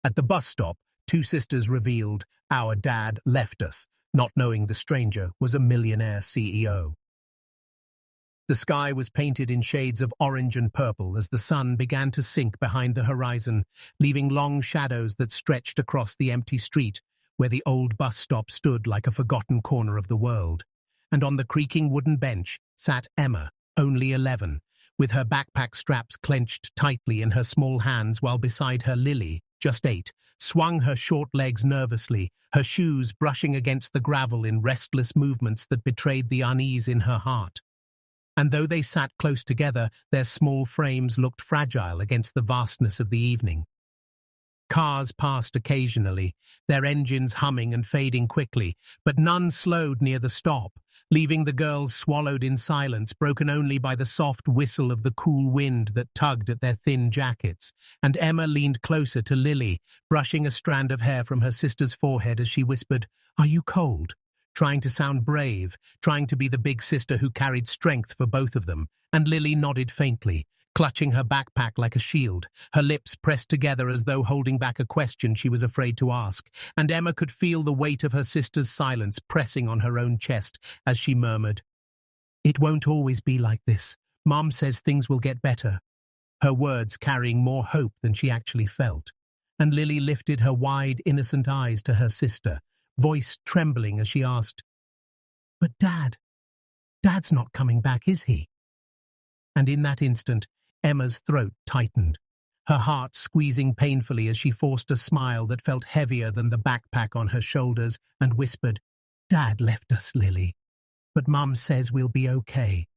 At the bus stop, two sisters revealed, "Our dad left us," not knowing the stranger was a millionaire CEO. The sky was painted in shades of orange and purple as the sun began to sink behind the horizon, leaving long shadows that stretched across the empty street where the old bus stop stood like a forgotten corner of the world. And on the creaking wooden bench sat Emma, only 11, with her backpack straps clenched tightly in her small hands, while beside her Lily, just 8, swung her short legs nervously, her shoes brushing against the gravel in restless movements that betrayed the unease in her heart. And though they sat close together, their small frames looked fragile against the vastness of the evening. Cars passed occasionally, their engines humming and fading quickly, but none slowed near the stop, leaving the girls swallowed in silence, broken only by the soft whistle of the cool wind that tugged at their thin jackets. And Emma leaned closer to Lily, brushing a strand of hair from her sister's forehead as she whispered, "Are you cold?" Trying to sound brave, trying to be the big sister who carried strength for both of them. And Lily nodded faintly, clutching her backpack like a shield, her lips pressed together as though holding back a question she was afraid to ask. And Emma could feel the weight of her sister's silence pressing on her own chest as she murmured, "It won't always be like this. Mom says things will get better," her words carrying more hope than she actually felt. And Lily lifted her wide, innocent eyes to her sister, voice trembling as she asked, "But Dad's not coming back, is he?" And in that instant, Emma's throat tightened, her heart squeezing painfully as she forced a smile that felt heavier than the backpack on her shoulders, and whispered, "Dad left us, Lily, but Mum says we'll be okay."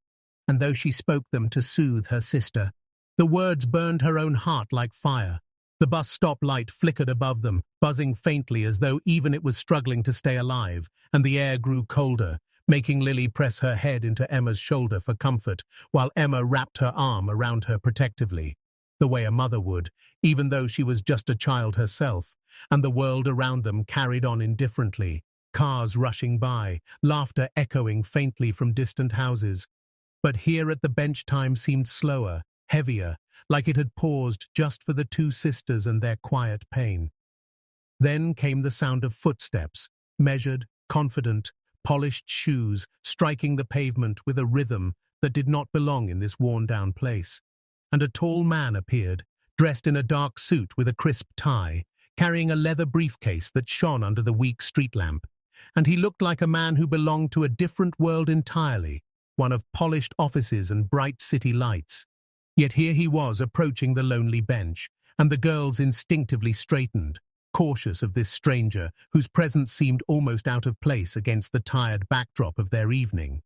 And though she spoke them to soothe her sister, the words burned her own heart like fire. The bus stop light flickered above them, buzzing faintly as though even it was struggling to stay alive, and the air grew colder, making Lily press her head into Emma's shoulder for comfort, while Emma wrapped her arm around her protectively, the way a mother would, even though she was just a child herself. And the world around them carried on indifferently, cars rushing by, laughter echoing faintly from distant houses. But here at the bench time seemed slower, heavier, like it had paused just for the two sisters and their quiet pain. Then came the sound of footsteps, measured, confident, polished shoes striking the pavement with a rhythm that did not belong in this worn-down place. And a tall man appeared, dressed in a dark suit with a crisp tie, carrying a leather briefcase that shone under the weak street lamp. And he looked like a man who belonged to a different world entirely, one of polished offices and bright city lights. Yet here he was approaching the lonely bench, and the girls instinctively straightened, cautious of this stranger whose presence seemed almost out of place against the tired backdrop of their evening.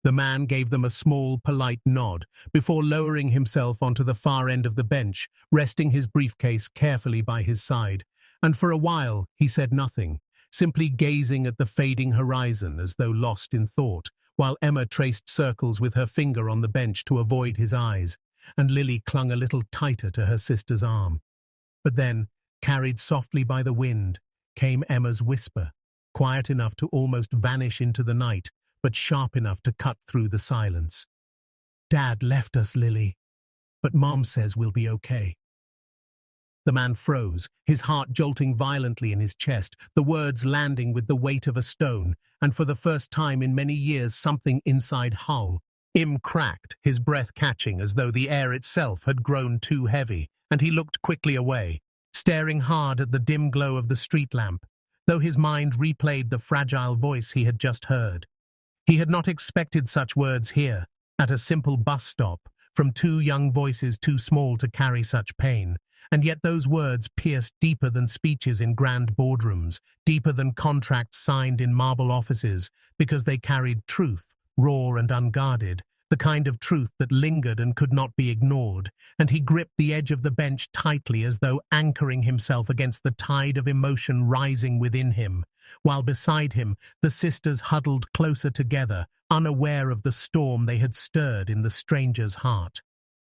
The man gave them a small, polite nod before lowering himself onto the far end of the bench, resting his briefcase carefully by his side. And for a while he said nothing, simply gazing at the fading horizon as though lost in thought, while Emma traced circles with her finger on the bench to avoid his eyes, and Lily clung a little tighter to her sister's arm. But then, carried softly by the wind, came Emma's whisper, quiet enough to almost vanish into the night, but sharp enough to cut through the silence. "Dad left us, Lily, but Mom says we'll be okay." The man froze, his heart jolting violently in his chest, the words landing with the weight of a stone, and for the first time in many years something inside Hull. Cracked, his breath catching as though the air itself had grown too heavy, and he looked quickly away, staring hard at the dim glow of the street lamp, though his mind replayed the fragile voice he had just heard. He had not expected such words here, at a simple bus stop, from two young voices too small to carry such pain. And yet those words pierced deeper than speeches in grand boardrooms, deeper than contracts signed in marble offices, because they carried truth, raw and unguarded, the kind of truth that lingered and could not be ignored. And he gripped the edge of the bench tightly as though anchoring himself against the tide of emotion rising within him, while beside him the sisters huddled closer together, unaware of the storm they had stirred in the stranger's heart.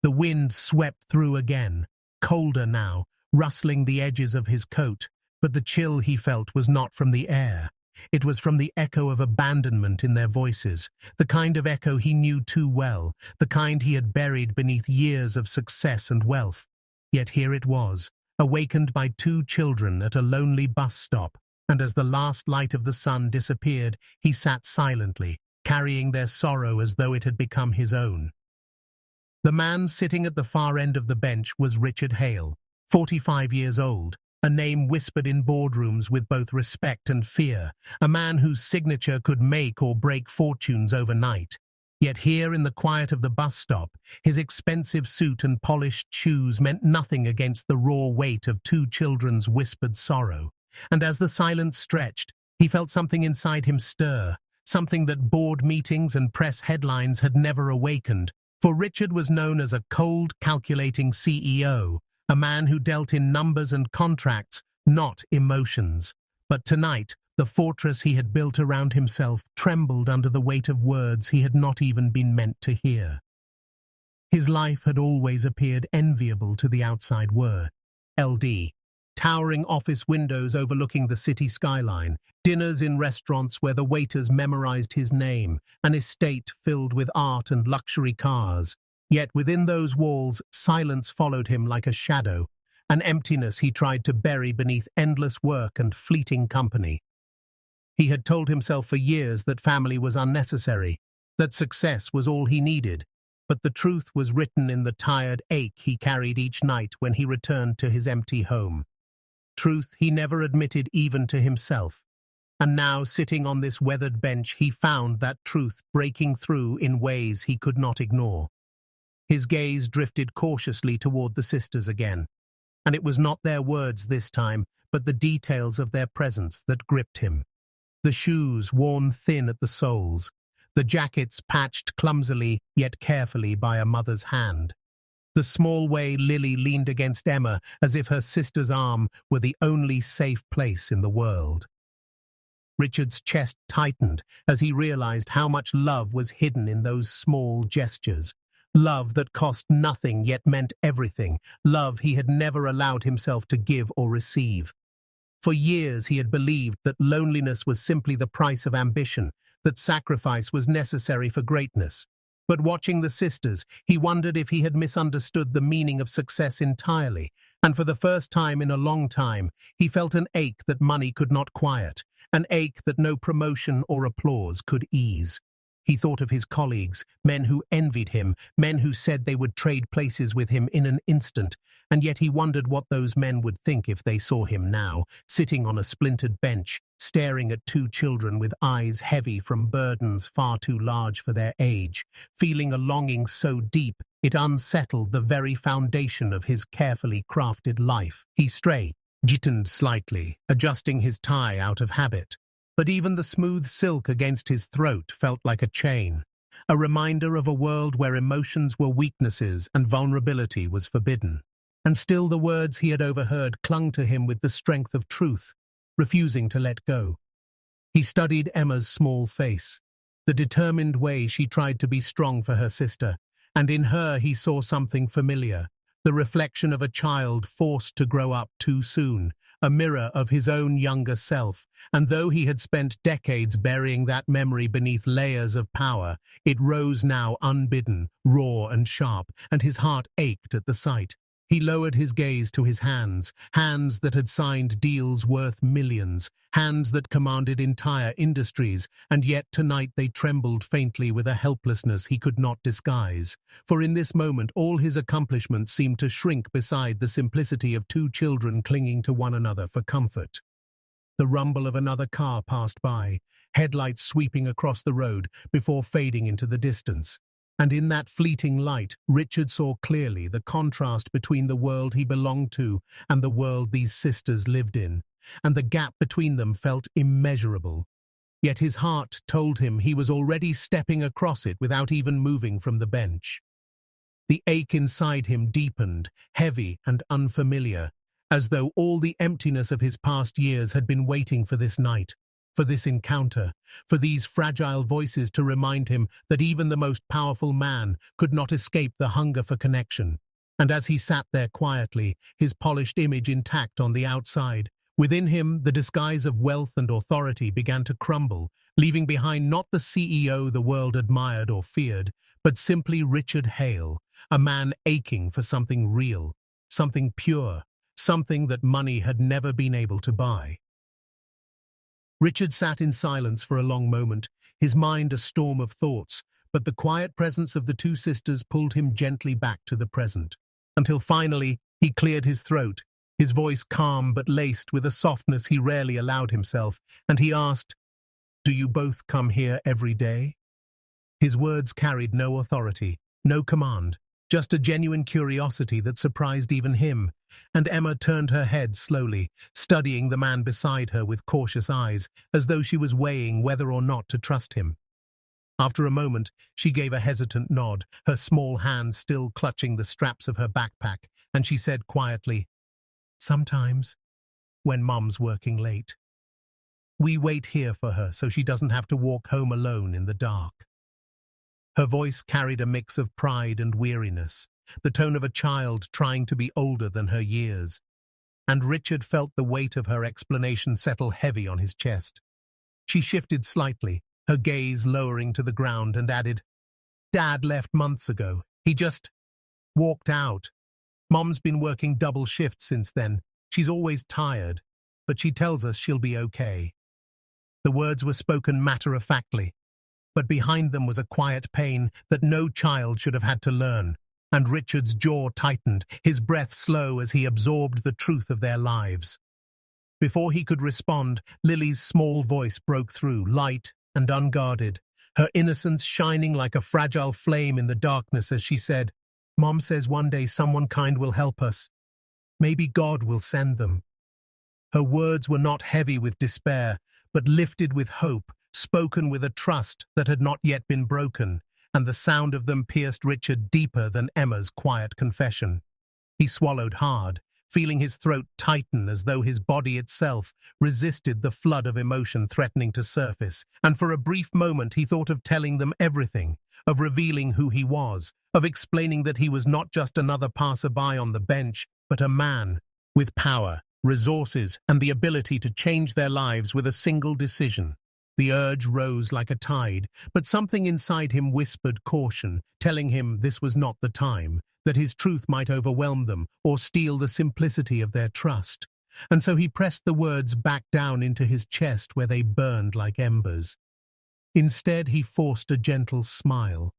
The wind swept through again, colder now, rustling the edges of his coat, but the chill he felt was not from the air. It was from the echo of abandonment in their voices, the kind of echo he knew too well, the kind he had buried beneath years of success and wealth. Yet here it was, awakened by two children at a lonely bus stop, and as the last light of the sun disappeared, he sat silently, carrying their sorrow as though it had become his own. The man sitting at the far end of the bench was Richard Hale, 45 years old, a name whispered in boardrooms with both respect and fear, a man whose signature could make or break fortunes overnight. Yet here in the quiet of the bus stop, his expensive suit and polished shoes meant nothing against the raw weight of two children's whispered sorrow. And as the silence stretched, he felt something inside him stir, something that board meetings and press headlines had never awakened. For Richard was known as a cold, calculating CEO, a man who dealt in numbers and contracts, not emotions. But tonight, the fortress he had built around himself trembled under the weight of words he had not even been meant to hear. His life had always appeared enviable to the outside world. LD. Towering office windows overlooking the city skyline, dinners in restaurants where the waiters memorized his name, an estate filled with art and luxury cars. Yet within those walls, silence followed him like a shadow, an emptiness he tried to bury beneath endless work and fleeting company. He had told himself for years that family was unnecessary, that success was all he needed, but the truth was written in the tired ache he carried each night when he returned to his empty home. Truth he never admitted even to himself. And now, sitting on this weathered bench, he found that truth breaking through in ways he could not ignore. His gaze drifted cautiously toward the sisters again, and it was not their words this time, but the details of their presence that gripped him. The shoes worn thin at the soles, the jackets patched clumsily yet carefully by a mother's hand. The small way Lily leaned against Emma as if her sister's arm were the only safe place in the world. Richard's chest tightened as he realized how much love was hidden in those small gestures. Love that cost nothing yet meant everything. Love he had never allowed himself to give or receive. For years he had believed that loneliness was simply the price of ambition, that sacrifice was necessary for greatness. But watching the sisters, he wondered if he had misunderstood the meaning of success entirely, and for the first time in a long time, he felt an ache that money could not quiet, an ache that no promotion or applause could ease. He thought of his colleagues, men who envied him, men who said they would trade places with him in an instant, and yet he wondered what those men would think if they saw him now, sitting on a splintered bench, staring at two children with eyes heavy from burdens far too large for their age, feeling a longing so deep it unsettled the very foundation of his carefully crafted life. He straightened slightly, adjusting his tie out of habit. But even the smooth silk against his throat felt like a chain, a reminder of a world where emotions were weaknesses and vulnerability was forbidden. And still the words he had overheard clung to him with the strength of truth, refusing to let go. He studied Emma's small face, the determined way she tried to be strong for her sister, and in her he saw something familiar, the reflection of a child forced to grow up too soon, a mirror of his own younger self, and though he had spent decades burying that memory beneath layers of power, it rose now unbidden, raw and sharp, and his heart ached at the sight. He lowered his gaze to his hands, hands that had signed deals worth millions, hands that commanded entire industries, and yet tonight they trembled faintly with a helplessness he could not disguise. For in this moment all his accomplishments seemed to shrink beside the simplicity of two children clinging to one another for comfort. The rumble of another car passed by, headlights sweeping across the road before fading into the distance. And in that fleeting light, Richard saw clearly the contrast between the world he belonged to and the world these sisters lived in, and the gap between them felt immeasurable. Yet his heart told him he was already stepping across it without even moving from the bench. The ache inside him deepened, heavy and unfamiliar, as though all the emptiness of his past years had been waiting for this night, for this encounter, for these fragile voices to remind him that even the most powerful man could not escape the hunger for connection. And as he sat there quietly, his polished image intact on the outside, within him the disguise of wealth and authority began to crumble, leaving behind not the CEO the world admired or feared, but simply Richard Hale, a man aching for something real, something pure, something that money had never been able to buy. Richard sat in silence for a long moment, his mind a storm of thoughts, but the quiet presence of the two sisters pulled him gently back to the present, until finally he cleared his throat, his voice calm but laced with a softness he rarely allowed himself, and he asked, "Do you both come here every day?" His words carried no authority, no command, just a genuine curiosity that surprised even him, and Emma turned her head slowly, studying the man beside her with cautious eyes, as though she was weighing whether or not to trust him. After a moment, she gave a hesitant nod, her small hands still clutching the straps of her backpack, and she said quietly, "Sometimes, when Mum's working late. We wait here for her so she doesn't have to walk home alone in the dark." Her voice carried a mix of pride and weariness, the tone of a child trying to be older than her years, and Richard felt the weight of her explanation settle heavy on his chest. She shifted slightly, her gaze lowering to the ground, and added, "Dad left months ago. He just walked out. Mom's been working double shifts since then. She's always tired, but she tells us she'll be okay." The words were spoken matter-of-factly, but behind them was a quiet pain that no child should have had to learn, and Richard's jaw tightened, his breath slow as he absorbed the truth of their lives. Before he could respond, Lily's small voice broke through, light and unguarded, her innocence shining like a fragile flame in the darkness as she said, "Mom says one day someone kind will help us. Maybe God will send them." Her words were not heavy with despair, but lifted with hope, spoken with a trust that had not yet been broken, and the sound of them pierced Richard deeper than Emma's quiet confession. He swallowed hard, feeling his throat tighten as though his body itself resisted the flood of emotion threatening to surface, and for a brief moment he thought of telling them everything, of revealing who he was, of explaining that he was not just another passerby on the bench, but a man with power, resources, and the ability to change their lives with a single decision. The urge rose like a tide, but something inside him whispered caution, telling him this was not the time, that his truth might overwhelm them or steal the simplicity of their trust. And so he pressed the words back down into his chest where they burned like embers. Instead, he forced a gentle smile,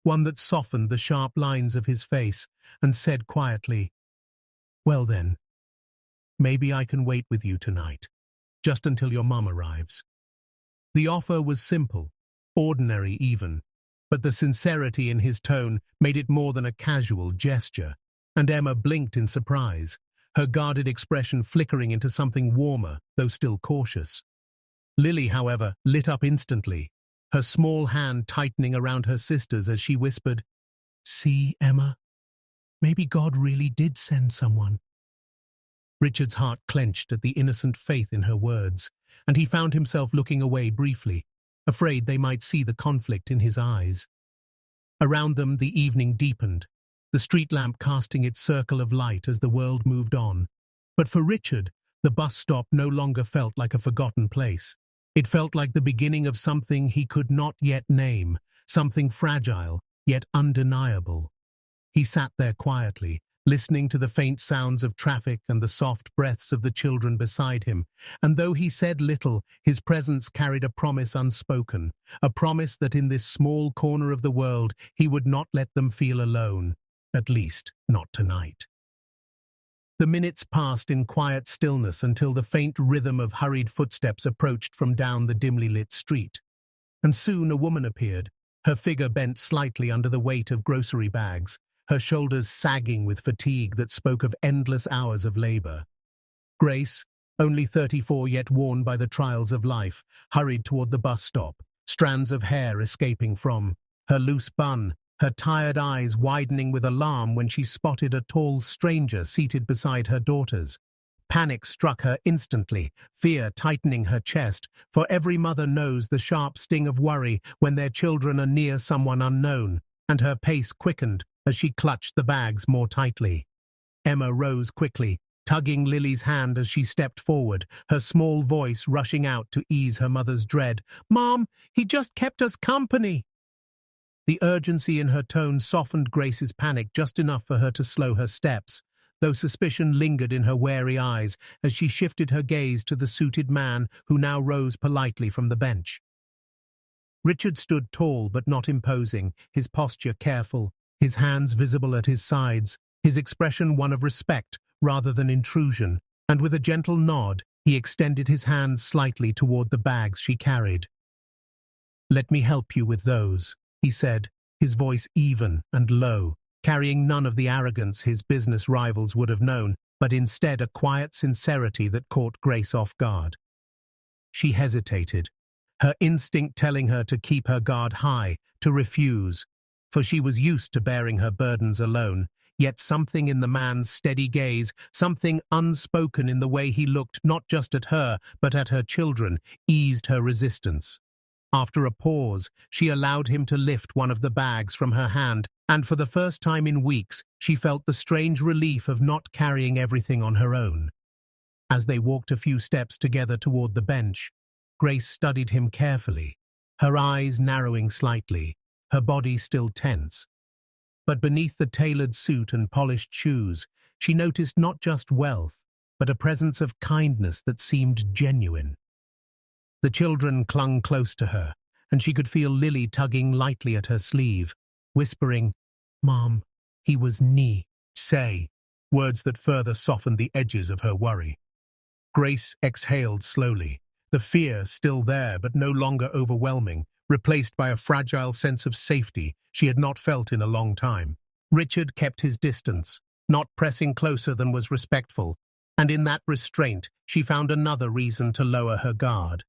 one that softened the sharp lines of his face, and said quietly, "Well then, maybe I can wait with you tonight, just until your mum arrives." The offer was simple, ordinary even, but the sincerity in his tone made it more than a casual gesture, and Emma blinked in surprise, her guarded expression flickering into something warmer, though still cautious. Lily, however, lit up instantly, her small hand tightening around her sister's as she whispered, "See, Emma, maybe God really did send someone." Richard's heart clenched at the innocent faith in her words, and he found himself looking away briefly, afraid they might see the conflict in his eyes. Around them the evening deepened, the street lamp casting its circle of light as the world moved on. But for Richard, the bus stop no longer felt like a forgotten place. It felt like the beginning of something he could not yet name, something fragile, yet undeniable. He sat there quietly, listening to the faint sounds of traffic and the soft breaths of the children beside him, and though he said little, his presence carried a promise unspoken, a promise that in this small corner of the world he would not let them feel alone, at least not tonight. The minutes passed in quiet stillness until the faint rhythm of hurried footsteps approached from down the dimly lit street. And soon a woman appeared, her figure bent slightly under the weight of grocery bags, her shoulders sagging with fatigue that spoke of endless hours of labor. Grace, only 34 yet worn by the trials of life, hurried toward the bus stop, strands of hair escaping from her loose bun, her tired eyes widening with alarm when she spotted a tall stranger seated beside her daughters. Panic struck her instantly, fear tightening her chest, for every mother knows the sharp sting of worry when their children are near someone unknown, and her pace quickened as she clutched the bags more tightly. Emma rose quickly, tugging Lily's hand as she stepped forward, her small voice rushing out to ease her mother's dread. "Mom, he just kept us company." The urgency in her tone softened Grace's panic just enough for her to slow her steps, though suspicion lingered in her wary eyes as she shifted her gaze to the suited man who now rose politely from the bench. Richard stood tall but not imposing, his posture careful, his hands visible at his sides, his expression one of respect rather than intrusion, and with a gentle nod, he extended his hand slightly toward the bags she carried. "Let me help you with those," he said, his voice even and low, carrying none of the arrogance his business rivals would have known, but instead a quiet sincerity that caught Grace off guard. She hesitated, her instinct telling her to keep her guard high, to refuse, for she was used to bearing her burdens alone, yet something in the man's steady gaze, something unspoken in the way he looked not just at her but at her children, eased her resistance. After a pause, she allowed him to lift one of the bags from her hand, and for the first time in weeks, she felt the strange relief of not carrying everything on her own. As they walked a few steps together toward the bench, Grace studied him carefully, her eyes narrowing slightly, her body still tense. But beneath the tailored suit and polished shoes, she noticed not just wealth, but a presence of kindness that seemed genuine. The children clung close to her, and she could feel Lily tugging lightly at her sleeve, whispering, "Mom, he was say," words that further softened the edges of her worry. Grace exhaled slowly, the fear still there but no longer overwhelming, replaced by a fragile sense of safety she had not felt in a long time. Richard kept his distance, not pressing closer than was respectful, and in that restraint she found another reason to lower her guard.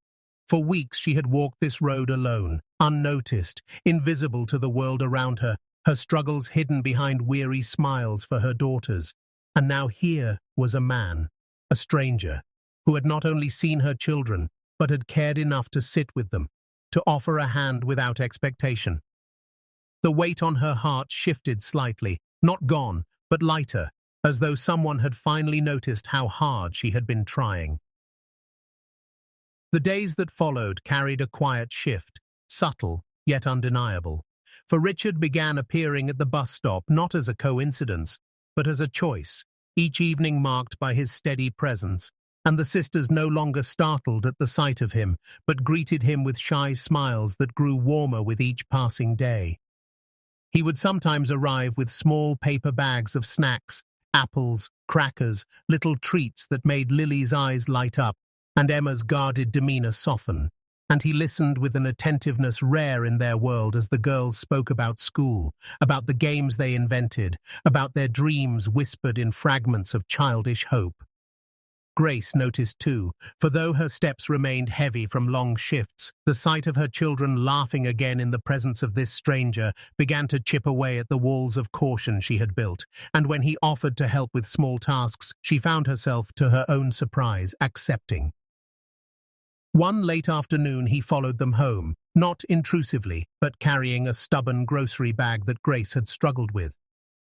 For weeks she had walked this road alone, unnoticed, invisible to the world around her, her struggles hidden behind weary smiles for her daughters. And now here was a man, a stranger, who had not only seen her children, but had cared enough to sit with them, to offer a hand without expectation. The weight on her heart shifted slightly, not gone, but lighter, as though someone had finally noticed how hard she had been trying. The days that followed carried a quiet shift, subtle yet undeniable, for Richard began appearing at the bus stop not as a coincidence, but as a choice, each evening marked by his steady presence, and the sisters no longer startled at the sight of him, but greeted him with shy smiles that grew warmer with each passing day. He would sometimes arrive with small paper bags of snacks, apples, crackers, little treats that made Lily's eyes light up, and Emma's guarded demeanor soften, and he listened with an attentiveness rare in their world as the girls spoke about school, about the games they invented, about their dreams whispered in fragments of childish hope. Grace noticed too, for though her steps remained heavy from long shifts, the sight of her children laughing again in the presence of this stranger began to chip away at the walls of caution she had built, and when he offered to help with small tasks, she found herself, to her own surprise, accepting. One late afternoon he followed them home, not intrusively, but carrying a stubborn grocery bag that Grace had struggled with.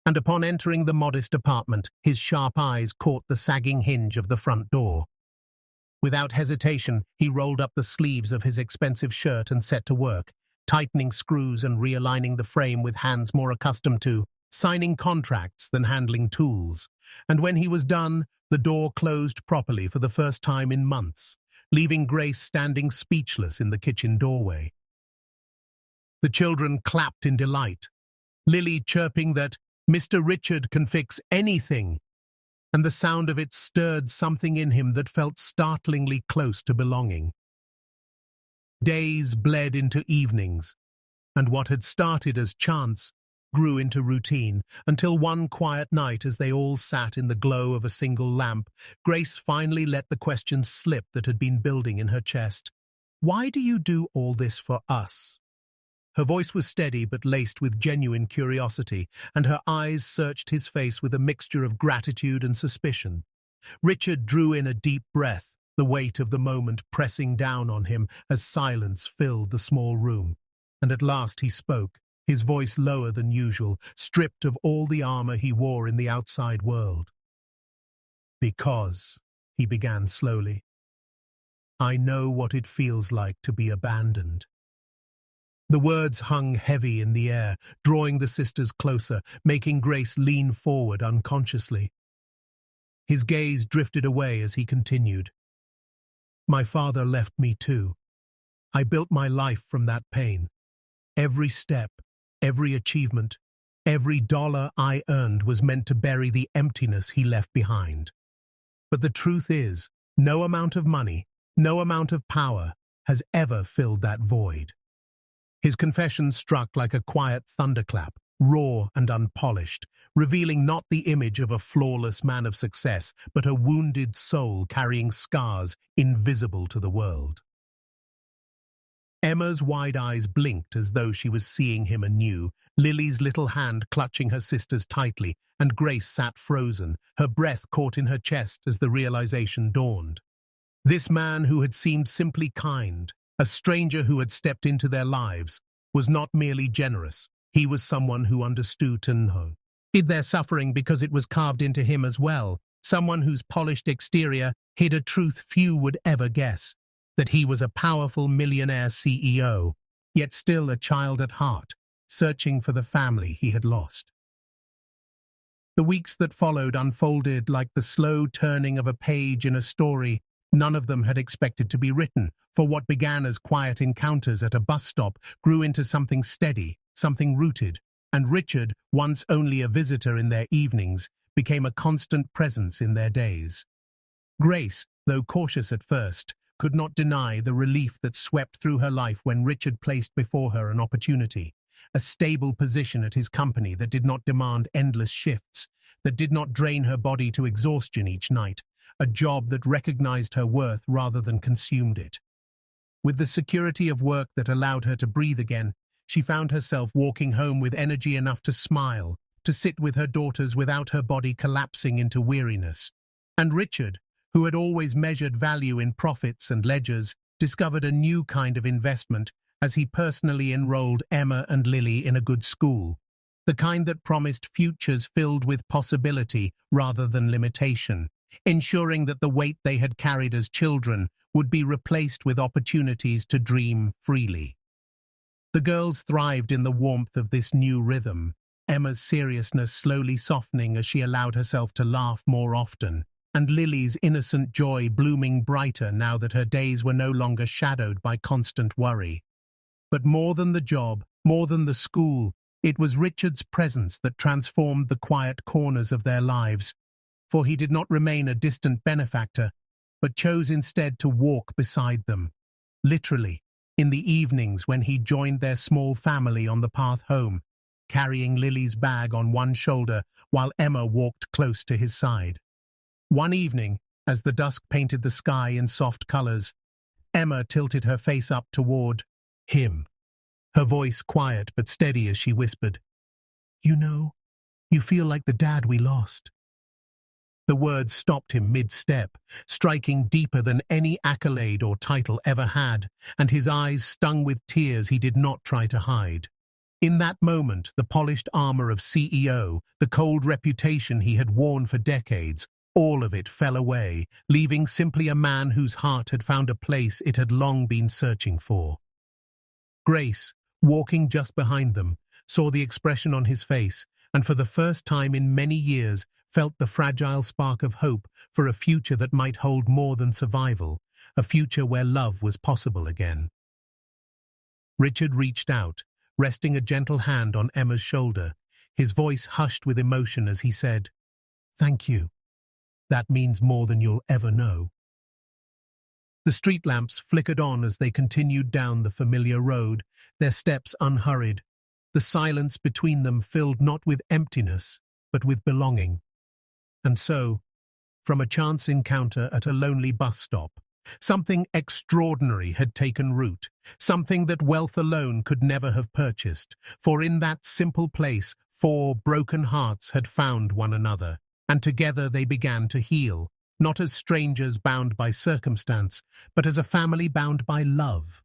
And upon entering the modest apartment, his sharp eyes caught the sagging hinge of the front door. Without hesitation, he rolled up the sleeves of his expensive shirt and set to work, tightening screws and realigning the frame with hands more accustomed to signing contracts than handling tools. And when he was done, the door closed properly for the first time in months, leaving Grace standing speechless in the kitchen doorway. The children clapped in delight, Lily chirping that "Mr. Richard can fix anything," and the sound of it stirred something in him that felt startlingly close to belonging. Days bled into evenings, and what had started as chance grew into routine, until one quiet night as they all sat in the glow of a single lamp, Grace finally let the question slip that had been building in her chest. "Why do you do all this for us?" Her voice was steady but laced with genuine curiosity, and her eyes searched his face with a mixture of gratitude and suspicion. Richard drew in a deep breath, the weight of the moment pressing down on him as silence filled the small room. And at last he spoke, his voice lower than usual, stripped of all the armor he wore in the outside world. "Because," he began slowly, "I know what it feels like to be abandoned." The words hung heavy in the air, drawing the sisters closer, making Grace lean forward unconsciously. His gaze drifted away as he continued. My father left me too. I built my life from that pain. Every step, every achievement, every dollar I earned was meant to bury the emptiness he left behind. But the truth is, no amount of money, no amount of power has ever filled that void. His confession struck like a quiet thunderclap, raw and unpolished, revealing not the image of a flawless man of success, but a wounded soul carrying scars invisible to the world. Emma's wide eyes blinked as though she was seeing him anew, Lily's little hand clutching her sister's tightly, and Grace sat frozen, her breath caught in her chest as the realization dawned. This man who had seemed simply kind, a stranger who had stepped into their lives, was not merely generous. He was someone who understood and hid their suffering because it was carved into him as well, someone whose polished exterior hid a truth few would ever guess, that he was a powerful millionaire CEO, yet still a child at heart, searching for the family he had lost. The weeks that followed unfolded like the slow turning of a page in a story none of them had expected to be written, for what began as quiet encounters at a bus stop grew into something steady, something rooted, and Richard, once only a visitor in their evenings, became a constant presence in their days. Grace, though cautious at first, could not deny the relief that swept through her life when Richard placed before her an opportunity, a stable position at his company that did not demand endless shifts, that did not drain her body to exhaustion each night, a job that recognized her worth rather than consumed it. With the security of work that allowed her to breathe again, she found herself walking home with energy enough to smile, to sit with her daughters without her body collapsing into weariness. And Richard, who had always measured value in profits and ledgers, discovered a new kind of investment as he personally enrolled Emma and Lily in a good school, the kind that promised futures filled with possibility rather than limitation, ensuring that the weight they had carried as children would be replaced with opportunities to dream freely. The girls thrived in the warmth of this new rhythm, Emma's seriousness slowly softening as she allowed herself to laugh more often, and Lily's innocent joy blooming brighter now that her days were no longer shadowed by constant worry. But more than the job, more than the school, it was Richard's presence that transformed the quiet corners of their lives, for he did not remain a distant benefactor, but chose instead to walk beside them, literally, in the evenings when he joined their small family on the path home, carrying Lily's bag on one shoulder while Emma walked close to his side. One evening, as the dusk painted the sky in soft colors, Emma tilted her face up toward him, her voice quiet but steady as she whispered, "You know, you feel like the dad we lost." The words stopped him mid-step, striking deeper than any accolade or title ever had, and his eyes stung with tears he did not try to hide. In that moment, the polished armor of CEO, the cold reputation he had worn for decades, all of it fell away, leaving simply a man whose heart had found a place it had long been searching for. Grace, walking just behind them, saw the expression on his face, and for the first time in many years felt the fragile spark of hope for a future that might hold more than survival, a future where love was possible again. Richard reached out, resting a gentle hand on Emma's shoulder, his voice hushed with emotion as he said, "Thank you. That means more than you'll ever know." The street lamps flickered on as they continued down the familiar road, their steps unhurried, the silence between them filled not with emptiness, but with belonging. And so, from a chance encounter at a lonely bus stop, something extraordinary had taken root, something that wealth alone could never have purchased, for in that simple place 4 broken hearts had found one another, and together they began to heal, not as strangers bound by circumstance, but as a family bound by love.